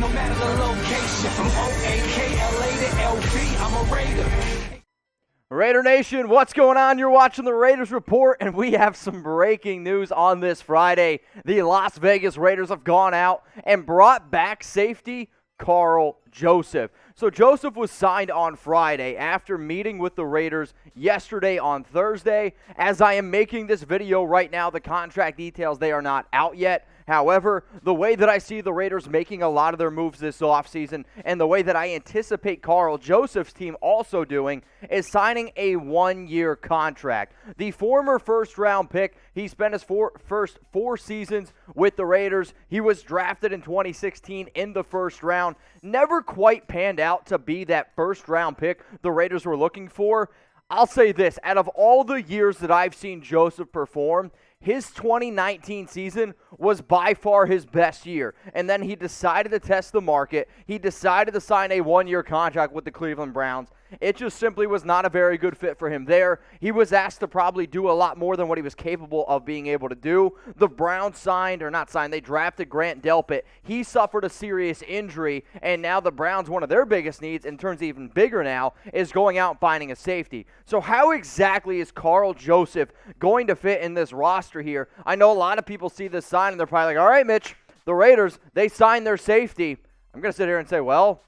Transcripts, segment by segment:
no matter the location. From O-A-K-L-A to L-V, I'm a Raider. Raider Nation, what's going on? You're watching the Raiders Report, and we have some breaking news on this Friday. The Las Vegas Raiders have gone out and brought back safety Karl Joseph. So Joseph was signed on Friday after meeting with the Raiders yesterday on Thursday. As I am making this video right now, the contract details, they are not out yet. However, the way that I see the Raiders making a lot of their moves this offseason and the way that I anticipate Karl Joseph's team also doing is signing a one-year contract. The former first-round pick, he spent his first four seasons with the Raiders. He was drafted in 2016 in the first round. Never quite panned out to be that first-round pick the Raiders were looking for. I'll say this, out of all the years that I've seen Joseph perform, his 2019 season was by far his best year. And then he decided to test the market. He decided to sign a one-year contract with the Cleveland Browns. It just simply was not a very good fit for him there. He was asked to probably do a lot more than what he was capable of being able to do. The Browns they drafted Grant Delpit. He suffered a serious injury, and now the Browns, one of their biggest needs, and turns even bigger now, is going out and finding a safety. So how exactly is Karl Joseph going to fit in this roster here? I know a lot of people see this sign, and they're probably like, all right, Mitch, the Raiders, they signed their safety. I'm going to sit here and say, well,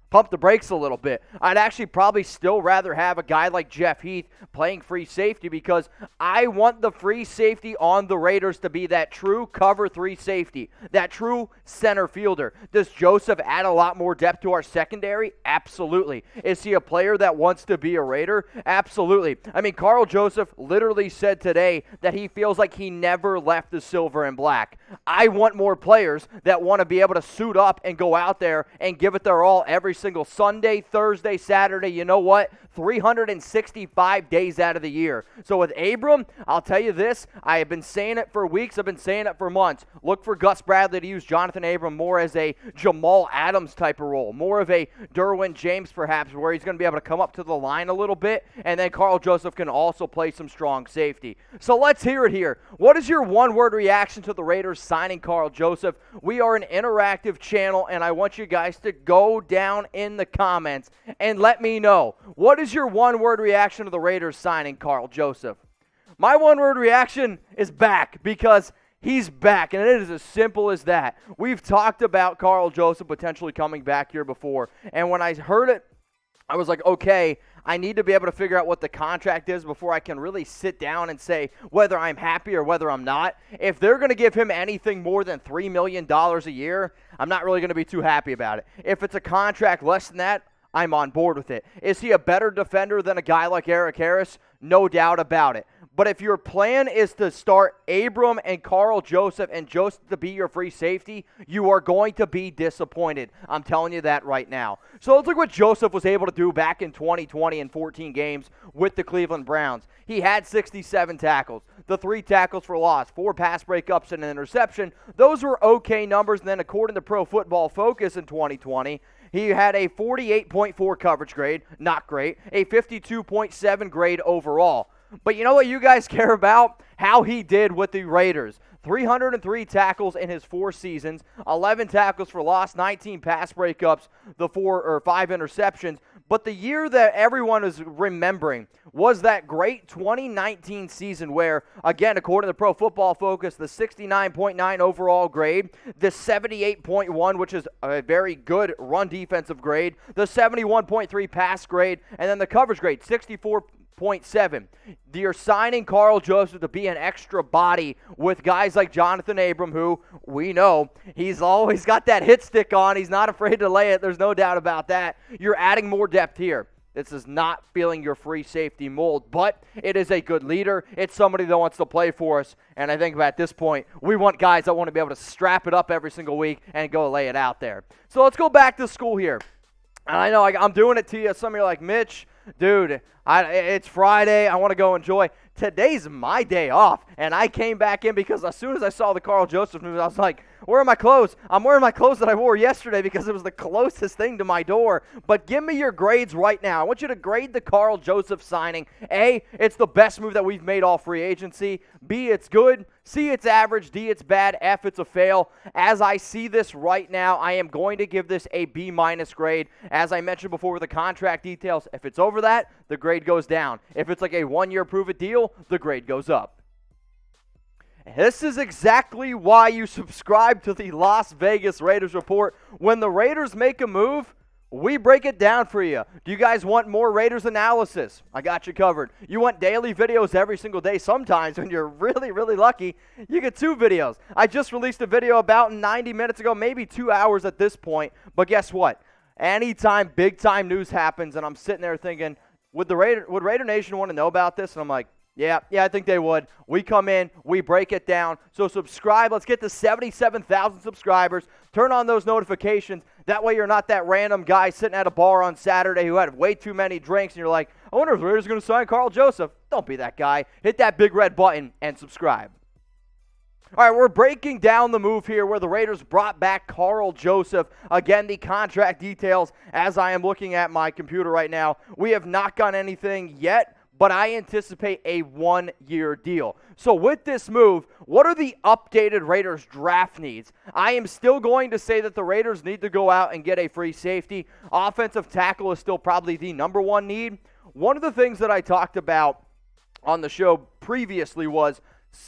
pump the brakes a little bit. I'd actually probably still rather have a guy like Jeff Heath playing free safety because I want the free safety on the Raiders to be that true cover three safety, that true center fielder. Does Joseph add a lot more depth to our secondary? Absolutely. Is he a player that wants to be a Raider? Absolutely. I mean, Karl Joseph literally said today that he feels like he never left the silver and black. I want more players that want to be able to suit up and go out there and give it their all every single Sunday, Thursday, Saturday, 365 days out of the year. So with Abram, I'll tell you this, I have been saying it for weeks, I've been saying it for months. Look for Gus Bradley to use Johnathan Abram more as a Jamal Adams type of role, more of a Derwin James perhaps, where he's going to be able to come up to the line a little bit, and then Karl Joseph can also play some strong safety. So let's hear it here. What is your one-word reaction to the Raiders signing Karl Joseph? We are an interactive channel, and I want you guys to go down in the comments and let me know, what is your one-word reaction to the Raiders signing Karl Joseph? My one-word reaction is back, because he's back, and it is as simple as that. We've talked about Karl Joseph potentially coming back here before, and when I heard it, I was like, okay, I need to be able to figure out what the contract is before I can really sit down and say whether I'm happy or whether I'm not. If they're going to give him anything more than $3 million a year, I'm not really going to be too happy about it. If it's a contract less than that, I'm on board with it. Is he a better defender than a guy like Eric Harris? No doubt about it. But if your plan is to start Abram and Karl Joseph and Joseph to be your free safety, you are going to be disappointed. I'm telling you that right now. So let's look what Joseph was able to do back in 2020 in 14 games with the Cleveland Browns. He had 67 tackles, the 3 tackles for loss, 4 pass breakups and an interception. Those were okay numbers. And then according to Pro Football Focus in 2020, he had a 48.4 coverage grade, not great, a 52.7 grade overall. But you know what you guys care about? How he did with the Raiders. 303 tackles in his 4 seasons, 11 tackles for loss, 19 pass breakups, the 5 interceptions. But the year that everyone is remembering was that great 2019 season where, again, according to Pro Football Focus, the 69.9 overall grade, the 78.1, which is a very good run defensive grade, the 71.3 pass grade, and then the coverage grade, 64.7. You're signing Karl Joseph to be an extra body with guys like Johnathan Abram, who we know he's always got that hit stick on. He's not afraid to lay it. There's no doubt about that. You're adding more depth here. This is not feeling your free safety mold, but it is a good leader. It's somebody that wants to play for us, and I think at this point, we want guys that want to be able to strap it up every single week and go lay it out there. So let's go back to school here. And I know I'm doing it to you. Some of you are like, Mitch, dude, it's Friday. I want to go enjoy. today's my day off. And I came back in because as soon as I saw the Karl Joseph news, I was like, where are my clothes? I'm wearing my clothes that I wore yesterday because it was the closest thing to my door. But give me your grades right now. I want you to grade the Karl Joseph signing. A, it's the best move that we've made all free agency. B, it's good. C, it's average. D, it's bad. F, it's a fail. As I see this right now, I am going to give this a B- grade. As I mentioned before with the contract details, if it's over that, the grade goes down. If it's like a one-year prove-it deal, the grade goes up. This is exactly why you subscribe to the Las Vegas Raiders Report. When the Raiders make a move, we break it down for you. Do you guys want more Raiders analysis? I got you covered. You want daily videos every single day? Sometimes when you're really, really lucky, you get 2 videos. I just released a video about 90 minutes ago, maybe 2 hours at this point. But guess what? Anytime big-time news happens and I'm sitting there thinking, would Raider Nation want to know about this? And I'm like, yeah, I think they would. We come in, we break it down. So subscribe. Let's get to 77,000 subscribers. Turn on those notifications. That way you're not that random guy sitting at a bar on Saturday who had way too many drinks and you're like, I wonder if the Raiders are going to sign Karl Joseph. Don't be that guy. Hit that big red button and subscribe. All right, we're breaking down the move here where the Raiders brought back Karl Joseph. Again, the contract details as I am looking at my computer right now. We have not got anything yet, but I anticipate a 1-year deal. So with this move, what are the updated Raiders draft needs? I am still going to say that the Raiders need to go out and get a free safety. Offensive tackle is still probably the number one need. One of the things that I talked about on the show previously was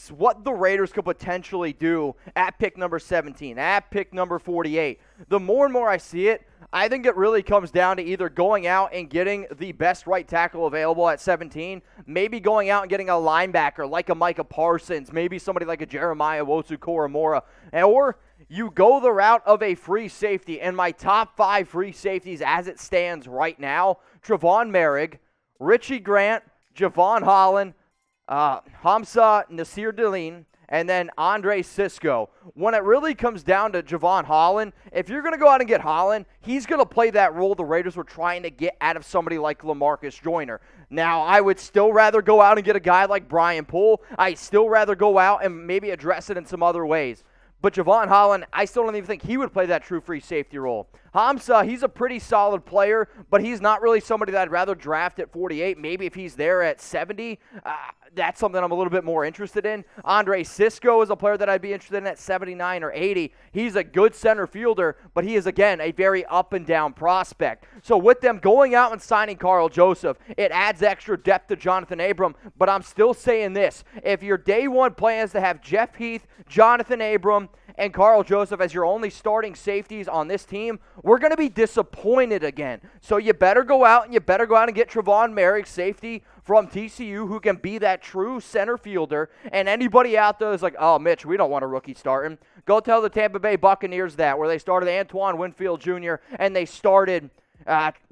what the Raiders could potentially do at pick number 17, at pick number 48. The more and more I see it, I think it really comes down to either going out and getting the best right tackle available at 17, maybe going out and getting a linebacker like a Micah Parsons, maybe somebody like a Jeremiah Owusu-Koramoah, or you go the route of a free safety. And my top 5 free safeties as it stands right now, Trevon Moehrig, Richie Grant, Javon Holland, Hamza Nasir-Deline, and then Andre Sisco. When it really comes down to Javon Holland, if you're going to go out and get Holland, he's going to play that role the Raiders were trying to get out of somebody like LaMarcus Joyner. Now, I would still rather go out and get a guy like Brian Poole. I'd still rather go out and maybe address it in some other ways. But Javon Holland, I still don't even think he would play that true free safety role. Hamza, he's a pretty solid player, but he's not really somebody that I'd rather draft at 48. Maybe if he's there at 70, that's something I'm a little bit more interested in. Andre Sisco is a player that I'd be interested in at 79 or 80. He's a good center fielder, but he is, again, a very up-and-down prospect. So with them going out and signing Karl Joseph, it adds extra depth to Johnathan Abram, but I'm still saying this. If your day one plan is to have Jeff Heath, Johnathan Abram, and Karl Joseph as your only starting safeties on this team, we're going to be disappointed again. So you better go out and get Trevon Moehrig, safety from TCU, who can be that true center fielder. And anybody out there is like, oh, Mitch, we don't want a rookie starting. Go tell the Tampa Bay Buccaneers that, where they started Antoine Winfield Jr. and they started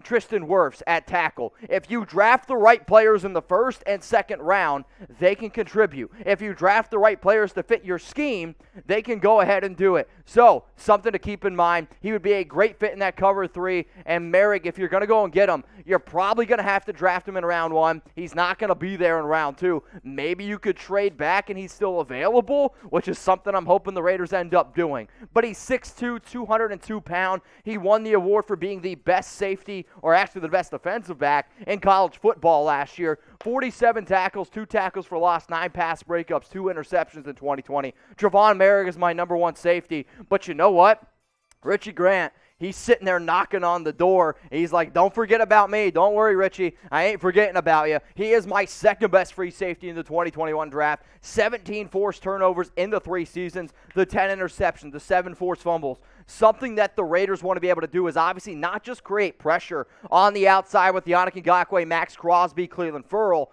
Tristan Wirfs at tackle. If you draft the right players in the first and second round, they can contribute. If you draft the right players to fit your scheme, they can go ahead and do it. So, something to keep in mind. He would be a great fit in that cover 3. And Moehrig, if you're going to go and get him, you're probably going to have to draft him in round 1. He's not going to be there in round 2. Maybe you could trade back and he's still available, which is something I'm hoping the Raiders end up doing. But he's 6'2", 202 pounds. He won the award for being the best safety, or actually the best defensive back in college football last year. 47 tackles, 2 tackles for loss, 9 pass breakups, 2 interceptions in 2020. Trevon Moehrig is my number 1 safety. But you know what? Richie Grant, he's sitting there knocking on the door. He's like, don't forget about me. Don't worry, Richie. I ain't forgetting about you. He is my second best free safety in the 2021 draft. 17 forced turnovers in the 3 seasons, the 10 interceptions, the 7 forced fumbles. Something that the Raiders want to be able to do is obviously not just create pressure on the outside with Yannick Ngakoue, Max Crosby, Cleveland Ferrell.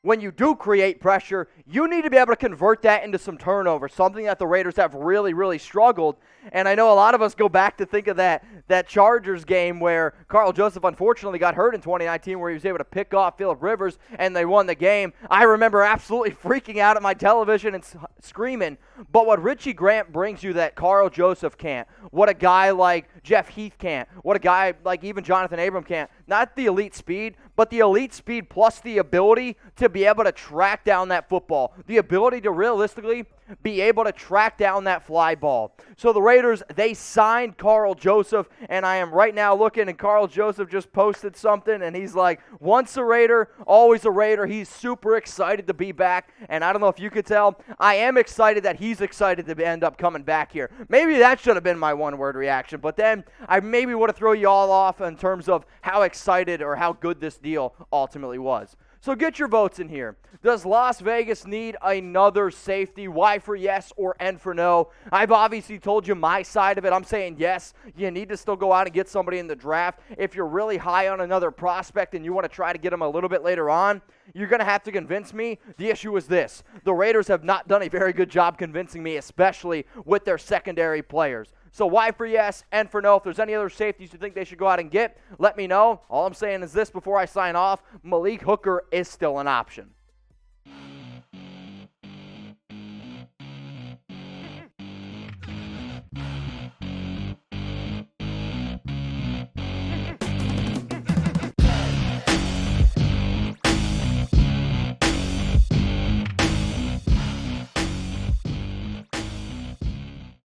When you do create pressure, you need to be able to convert that into some turnovers, something that the Raiders have really, really struggled. And I know a lot of us go back to think of that Chargers game where Karl Joseph unfortunately got hurt in 2019, where he was able to pick off Phillip Rivers and they won the game. I remember absolutely freaking out at my television and screaming. But what Richie Grant brings you that Karl Joseph can't, what a guy like Jeff Heath can't, what a guy like even Johnathan Abram can't. Not the elite speed, but the elite speed plus the ability to be able to track down that football. The ability to realistically be able to track down that fly ball. So the Raiders, they signed Karl Joseph, and I am right now looking, and Karl Joseph just posted something, and he's like, once a Raider, always a Raider. He's super excited to be back, and I don't know if you could tell, I am excited that he's excited to end up coming back here. Maybe that should have been my one-word reaction, but then I maybe would have thrown you all off in terms of how excited or how good this deal ultimately was. So get your votes in here. Does Las Vegas need another safety? Y for yes or N for no? I've obviously told you my side of it. I'm saying yes. You need to still go out and get somebody in the draft. If you're really high on another prospect and you want to try to get him a little bit later on, you're going to have to convince me. The issue is this. The Raiders have not done a very good job convincing me, especially with their secondary players. So Y for yes, N for no. If there's any other safeties you think they should go out and get, let me know. All I'm saying is this before I sign off, Malik Hooker is still an option.